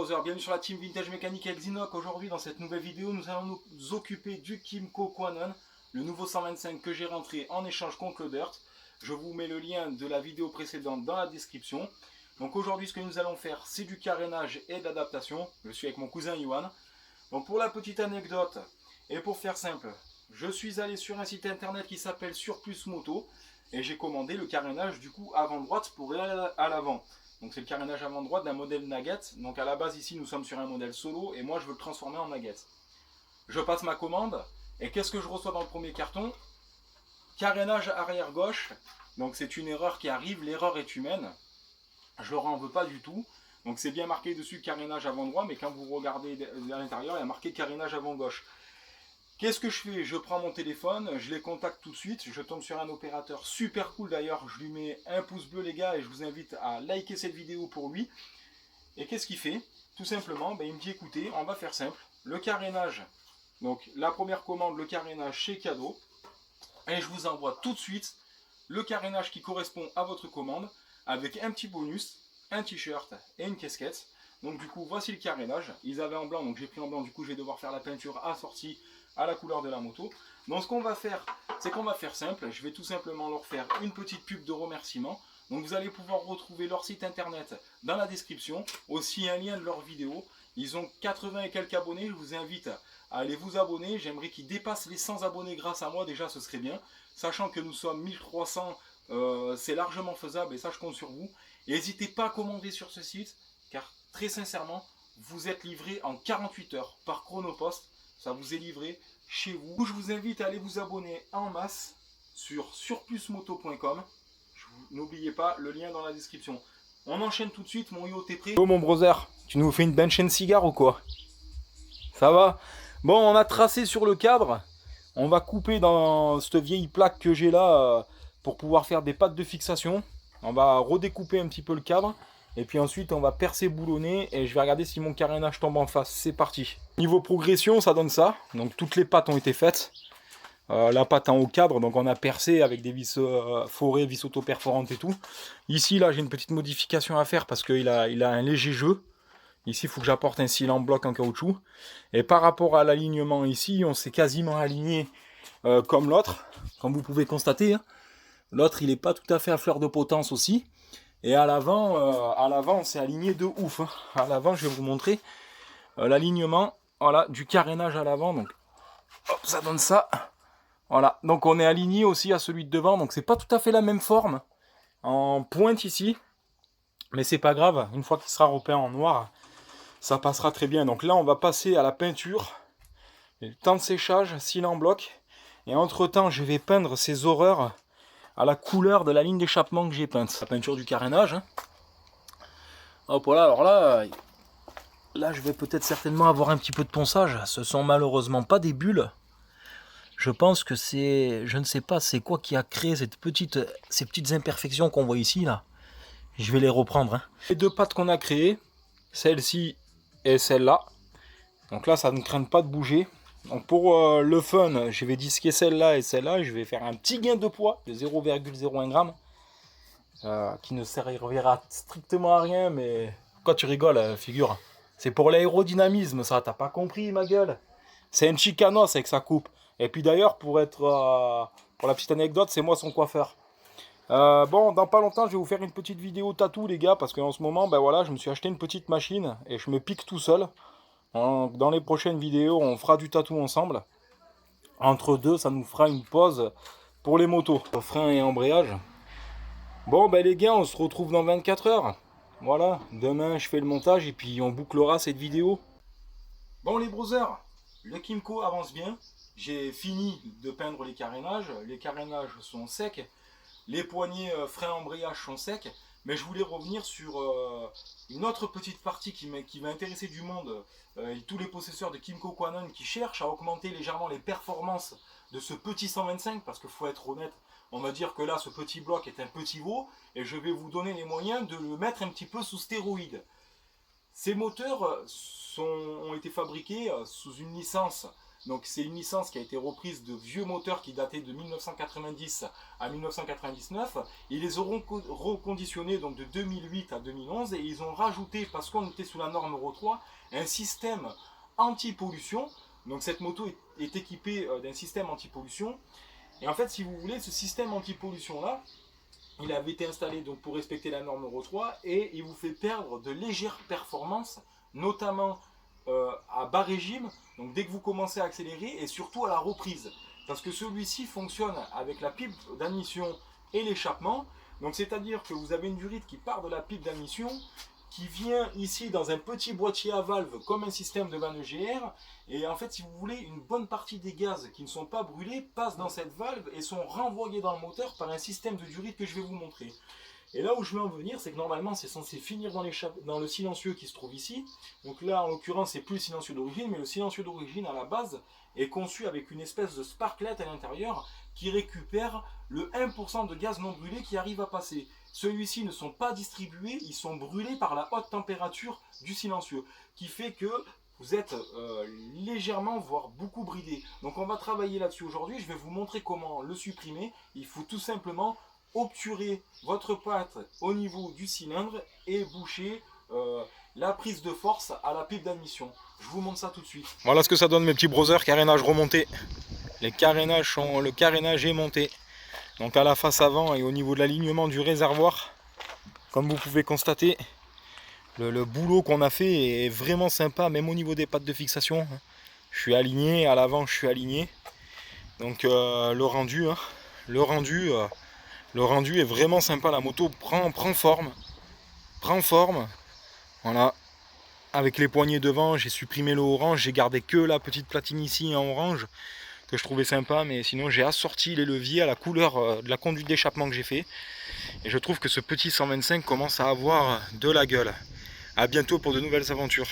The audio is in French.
brothers, bienvenue sur la team Vintage Mécanique avec Zinoc. Aujourd'hui dans cette nouvelle vidéo nous allons nous occuper du Kymco Quanon, le nouveau 125 que j'ai rentré en échange contre le Dirt. Je vous mets le lien de la vidéo précédente dans la description. Donc aujourd'hui ce que nous allons faire c'est du carénage et de l'adaptation. Je suis avec mon cousin Yohan. Donc pour la petite anecdote et pour faire simple, je suis allé sur un site internet qui s'appelle Surplus Moto et j'ai commandé le carénage du coup avant-droite pour aller à l'avant. Donc c'est le carénage avant-droite d'un modèle Nugget. Donc à la base ici nous sommes sur un modèle solo et moi je veux le transformer en Nugget. Je passe ma commande et qu'est-ce que je reçois dans le premier carton? Carénage arrière gauche. Donc c'est une erreur qui arrive, l'erreur est humaine. Je leur en veux pas du tout. Donc c'est bien marqué dessus carénage avant droit, mais quand vous regardez à l'intérieur, il y a marqué carénage avant gauche. Qu'est-ce que je fais? Je prends mon téléphone, je les contacte tout de suite, je tombe sur un opérateur super cool d'ailleurs, je lui mets un pouce bleu les gars et je vous invite à liker cette vidéo pour lui. Et qu'est-ce qu'il fait? Tout simplement, il me dit écoutez, on va faire simple, le carénage, donc la première commande, le carénage chez cadeau, et je vous envoie tout de suite le carénage qui correspond à votre commande, avec un petit bonus, un t-shirt et une casquette. Donc du coup voici le carénage, ils avaient en blanc donc j'ai pris en blanc, du coup je vais devoir faire la peinture assortie à la couleur de la moto. Donc ce qu'on va faire, c'est qu'on va faire simple, je vais tout simplement leur faire une petite pub de remerciement. Donc vous allez pouvoir retrouver leur site internet dans la description, aussi un lien de leur vidéo. Ils ont 80 et quelques abonnés, je vous invite à aller vous abonner, j'aimerais qu'ils dépassent les 100 abonnés grâce à moi, déjà ce serait bien. Sachant que nous sommes 1300, c'est largement faisable et ça je compte sur vous. Et n'hésitez pas à commander sur ce site, car très sincèrement, vous êtes livré en 48 heures par Chronopost. Ça vous est livré chez vous. Je vous invite à aller vous abonner en masse sur surplusmoto.com. N'oubliez pas le lien dans la description. On enchaîne tout de suite, mon Yo, t'es prêt? Oh mon brother, tu nous fais une bench and cigar ou quoi? Ça va? Bon, on a tracé sur le cadre. On va couper dans cette vieille plaque que j'ai là pour pouvoir faire des pattes de fixation. On va redécouper un petit peu le cadre. Et puis ensuite on va percer, boulonner et je vais regarder si mon carénage tombe en face. C'est parti. Niveau progression ça donne ça. Donc toutes les pattes ont été faites. La patte en haut cadre, donc on a percé avec des vis forées, vis auto-perforantes et tout. Ici là j'ai une petite modification à faire parce qu'il a un léger jeu. Ici il faut que j'apporte un cil en bloc en caoutchouc. Et par rapport à l'alignement ici on s'est quasiment aligné comme l'autre. Comme vous pouvez constater. Hein. L'autre il n'est pas tout à fait à fleur de potence aussi. Et à l'avant, on s'est aligné de ouf. Hein. À l'avant, je vais vous montrer l'alignement, voilà, du carénage à l'avant. Donc, hop, ça donne ça. Voilà. Donc, on est aligné aussi à celui de devant. Donc, c'est pas tout à fait la même forme en pointe ici, mais c'est pas grave. Une fois qu'il sera repeint en noir, ça passera très bien. Donc là, on va passer à la peinture. Le temps de séchage, cil en bloc. Et entre temps, je vais peindre ces horreurs à la couleur de la ligne d'échappement que j'ai peinte. La peinture du carénage. Hein. Hop voilà, alors là je vais peut-être certainement avoir un petit peu de ponçage. Ce sont malheureusement pas des bulles. Je pense que c'est, je ne sais pas c'est quoi qui a créé ces petites imperfections qu'on voit ici là. Je vais les reprendre. Hein. Les deux pattes qu'on a créées, celle-ci et celle-là. Donc là ça ne craint pas de bouger. Donc pour le fun, je vais disquer celle-là et celle-là. Je vais faire un petit gain de poids de 0,01 g. Qui ne servira strictement à rien, mais pourquoi tu rigoles, figure? C'est pour l'aérodynamisme, ça, t'as pas compris, ma gueule? C'est un chicanos avec sa coupe. Et puis d'ailleurs, pour la petite anecdote, c'est moi son coiffeur. Bon, dans pas longtemps, je vais vous faire une petite vidéo tatou, les gars, parce qu'en ce moment, voilà, je me suis acheté une petite machine et je me pique tout seul. Dans les prochaines vidéos, on fera du tatou ensemble. Entre deux, ça nous fera une pause pour les motos, frein et embrayage. Bon les gars, on se retrouve dans 24 heures. Voilà, demain je fais le montage et puis on bouclera cette vidéo. Bon les brothers, le Kymco avance bien. J'ai fini de peindre les carénages sont secs. Les poignées frein embrayage sont secs. Mais je voulais revenir sur une autre petite partie qui va intéresser du monde. Et tous les possesseurs de Kymco Quanon qui cherchent à augmenter légèrement les performances de ce petit 125. Parce qu'il faut être honnête. On va dire que là, ce petit bloc est un petit veau et je vais vous donner les moyens de le mettre un petit peu sous stéroïdes. Ces moteurs ont été fabriqués sous une licence Donc c'est une licence qui a été reprise de vieux moteurs qui dataient de 1990 à 1999. Ils les auront reconditionnés donc de 2008 à 2011 et ils ont rajouté, parce qu'on était sous la norme Euro 3, un système anti-pollution. Donc cette moto est équipée d'un système anti-pollution. Et en fait, si vous voulez, ce système anti-pollution là, il avait été installé donc pour respecter la norme Euro 3 et il vous fait perdre de légères performances, notamment à bas régime, donc dès que vous commencez à accélérer et surtout à la reprise. Parce que celui-ci fonctionne avec la pipe d'admission et l'échappement. Donc c'est-à-dire que vous avez une durite qui part de la pipe d'admission, qui vient ici dans un petit boîtier à valve comme un système de vanne EGR. Et en fait, si vous voulez, une bonne partie des gaz qui ne sont pas brûlés passent dans cette valve et sont renvoyés dans le moteur par un système de durite que je vais vous montrer. Et là où je veux en venir, c'est que normalement c'est censé finir dans le silencieux qui se trouve ici. Donc là en l'occurrence c'est plus le silencieux d'origine, mais le silencieux d'origine à la base est conçu avec une espèce de sparklet à l'intérieur qui récupère le 1% de gaz non brûlé qui arrive à passer. Ceux-ci ne sont pas distribués, ils sont brûlés par la haute température du silencieux, qui fait que vous êtes légèrement, voire beaucoup bridé. Donc on va travailler là-dessus aujourd'hui, je vais vous montrer comment le supprimer. Il faut tout simplement obturer votre pâte au niveau du cylindre et boucher la prise de force à la pipe d'admission. Je vous montre ça tout de suite. Voilà ce que ça donne mes petits brothers, carénage remonté. Le carénage est monté. Donc à la face avant et au niveau de l'alignement du réservoir, comme vous pouvez constater, le boulot qu'on a fait est vraiment sympa, même au niveau des pattes de fixation. Je suis aligné, à l'avant je suis aligné. Donc le rendu est vraiment sympa, la moto prend forme. Voilà. Avec les poignées devant, j'ai supprimé le orange, j'ai gardé que la petite platine ici en orange, que je trouvais sympa, mais sinon j'ai assorti les leviers à la couleur de la conduite d'échappement que j'ai fait. Et je trouve que ce petit 125 commence à avoir de la gueule. A bientôt pour de nouvelles aventures.